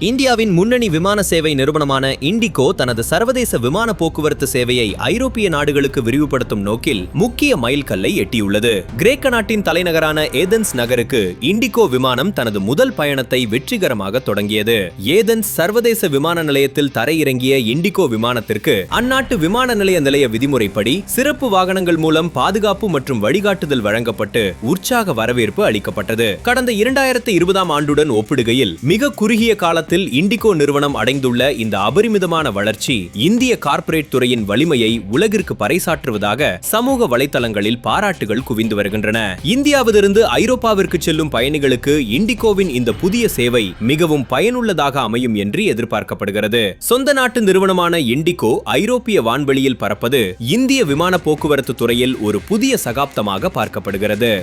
இந்தியாவின் முன்னணி விமான சேவை நிறுவனமான இண்டிகோ தனது சர்வதேச விமான போக்குவரத்து சேவையை ஐரோப்பிய நாடுகளுக்கு விரிவுபடுத்தும் நோக்கில் முக்கிய மைல்கல்லை எட்டியுள்ளது. கிரேக்க நாட்டின் தலைநகரான ஏதென்ஸ் நகருக்கு இண்டிகோ விமானம் தனது முதல் பயணத்தை வெற்றிகரமாக தொடங்கியது. ஏதென்ஸ் சர்வதேச விமான நிலையத்தில் தரையிறங்கிய இண்டிகோ விமானத்திற்கு அந்நாட்டு விமான நிலைய விதிமுறைப்படி சிறப்பு வாகனங்கள் மூலம் பாதுகாப்பு மற்றும் வழிகாட்டுதல் வழங்கப்பட்டு உற்சாக வரவேற்பு அளிக்கப்பட்டது. கடந்த 2020ஆம் ஆண்டுடன் ஒப்பிடுகையில் மிக குறுகிய காலத்தில் இண்டிகோ நிறுவனம் அடைந்துள்ள இந்த அபரிமிதமான வளர்ச்சி இந்திய கார்ப்பரேட் துறையின் வலிமையை உலகிற்கு பறைசாற்றுவதாக சமூக வலைதளங்களில் பாராட்டுகள் குவிந்து வருகின்றன. இந்தியாவிலிருந்து ஐரோப்பாவிற்கு செல்லும் பயணிகளுக்கு இண்டிகோவின் இந்த புதிய சேவை மிகவும் பயனுள்ளதாக அமையும் என்று எதிர்பார்க்கப்படுகிறது. சொந்த நாட்டு நிறுவனமான இண்டிகோ ஐரோப்பிய வான்வெளியில் பறப்பது இந்திய விமான போக்குவரத்து துறையில் ஒரு புதிய சகாப்தமாக பார்க்கப்படுகிறது.